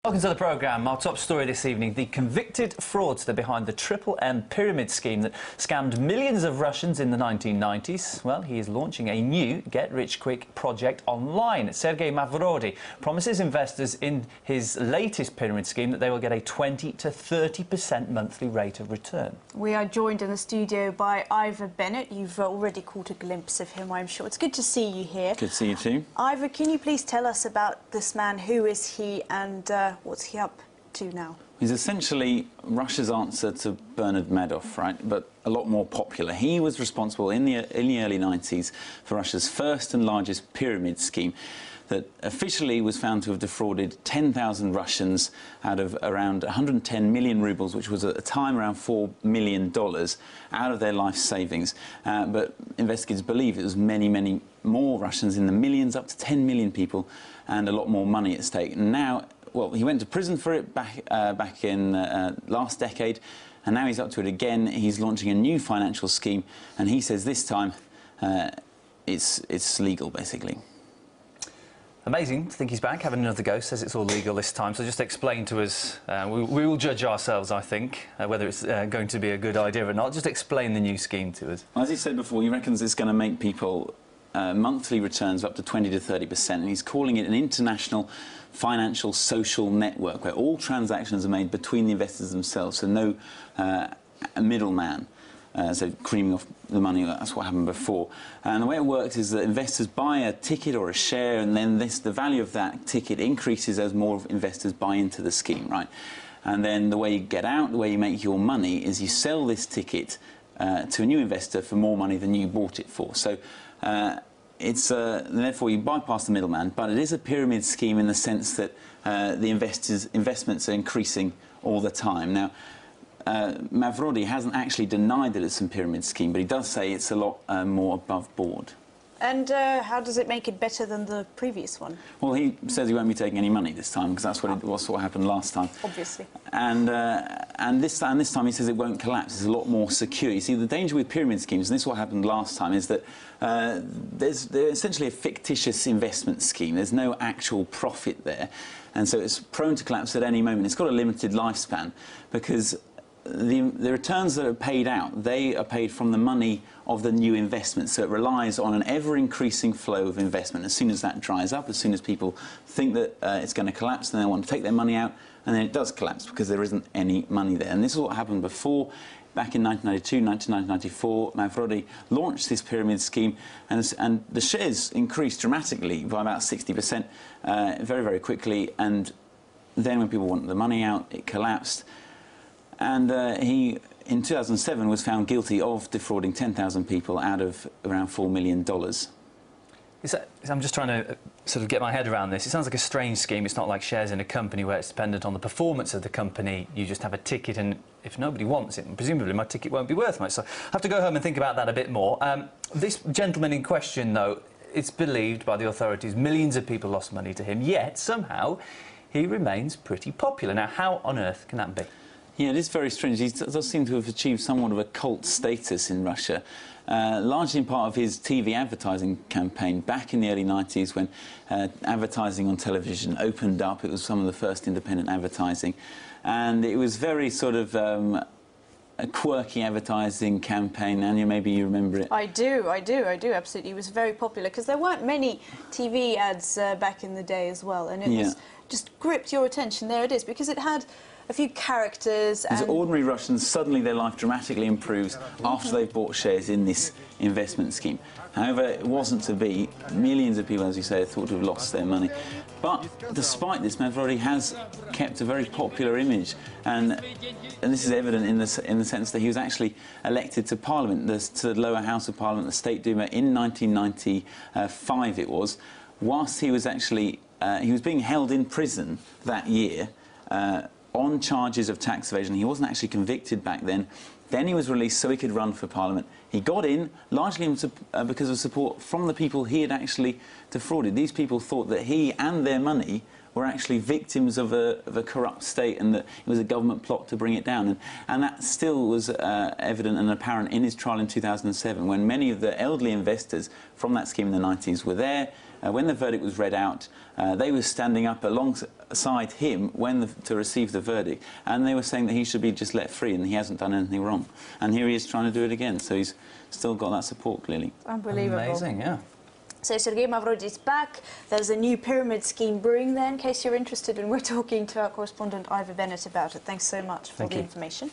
Welcome to the programme. Our top story this evening, the convicted fraudster behind the Triple M pyramid scheme that scammed millions of Russians in the 1990s. Well, he is launching a new get-rich-quick project online. Sergei Mavrodi promises investors in his latest pyramid scheme that they will get a 20 to 30% monthly rate of return. We are joined in the studio by Ivor Bennett. You've already caught a glimpse of him, I'm sure. It's good to see you here. Good to see you too. Ivor, can you please tell us about this man? Who is he and what's he up to now? He's essentially Russia's answer to Bernard Madoff, right? But a lot more popular. He was responsible in the early 90s for Russia's first and largest pyramid scheme that officially was found to have defrauded 10,000 Russians out of around 110 million rubles, which was at the time around $4 million, out of their life savings. But investigators believe it was many, many more Russians, in the millions, up to 10 million people, and a lot more money at stake. And now, well, he went to prison for it back in last decade, and now he's up to it again. He's launching a new financial scheme, and he says this time it's legal, basically. Amazing to think he's back, having another go. Says it's all legal this time. So just explain to us, we will judge ourselves, I think, whether it's going to be a good idea or not. Just explain the new scheme to us. As he said before, he reckons it's going to make people monthly returns of up to 20 to 30%, and he's calling it an international financial social network where all transactions are made between the investors themselves, so no middleman. So creaming off the money, that's what happened before. And the way it works is that investors buy a ticket or a share, and then the value of that ticket increases as more investors buy into the scheme, right? And then the way you get out, the way you make your money, is you sell this ticket to a new investor for more money than you bought it for. So therefore you bypass the middleman, but it is a pyramid scheme in the sense that the investments are increasing all the time. Now, Mavrodi hasn't actually denied that it's a pyramid scheme, but he does say it's a lot more above board. And how does it make it better than the previous one? Well, he says he won't be taking any money this time, because that's what happened last time. Obviously. And this time he says it won't collapse. It's a lot more secure. You see, the danger with pyramid schemes, and this is what happened last time, is that they're essentially a fictitious investment scheme. There's no actual profit there, and so it's prone to collapse at any moment. It's got a limited lifespan, because the returns that are paid out, they are paid from the money of the new investment, so it relies on an ever-increasing flow of investment. As soon as that dries up, as soon as people think that it's going to collapse, then they want to take their money out, and then it does collapse because there isn't any money there. And this is what happened before. Back in 1992, 1994, Mavrodi launched this pyramid scheme, and the shares increased dramatically by about 60%, very, very quickly, and then when people wanted the money out, it collapsed. And he, in 2007, was found guilty of defrauding 10,000 people out of around $4 million. I'm just trying to sort of get my head around this. It sounds like a strange scheme. It's not like shares in a company where it's dependent on the performance of the company. You just have a ticket, and if nobody wants it, presumably my ticket won't be worth much. So I have to go home and think about that a bit more. This gentleman in question, though, it's believed by the authorities millions of people lost money to him, yet somehow he remains pretty popular. Now, how on earth can that be? Yeah, it is very strange. He does seem to have achieved somewhat of a cult status in Russia, largely in part of his TV advertising campaign back in the early 90s, when advertising on television opened up. It was some of the first independent advertising, and it was very sort of a quirky advertising campaign. Anya, maybe you remember it. I do, absolutely. It was very popular, because there weren't many TV ads back in the day as well, and it was just gripped your attention. There it is, because it had a few characters. As ordinary Russians, suddenly their life dramatically improves after they've bought shares in this investment scheme. However, it wasn't to be. Millions of people, as you say, are thought to have lost their money. But despite this, Mavrodi has kept a very popular image, and this is evident in the sense that he was actually elected to Parliament, to the lower house of Parliament, the State Duma, in 1995 it was, whilst he was actually he was being held in prison that year on charges of tax evasion. He wasn't actually convicted back then. Then he was released so he could run for Parliament. He got in largely because of support from the people he had actually defrauded. These people thought that he and their money were actually victims of a corrupt state, and that it was a government plot to bring it down. And that still was evident and apparent in his trial in 2007, when many of the elderly investors from that scheme in the 90s were there. When the verdict was read out, they were standing up alongside him to receive the verdict, and they were saying that he should be just let free and he hasn't done anything wrong. And here he is trying to do it again, so he's still got that support, clearly. Unbelievable. Amazing, yeah. So Sergei Mavrodis is back. There's a new pyramid scheme brewing there, in case you're interested, and we're talking to our correspondent Ivor Bennett about it. Thanks so much for the information.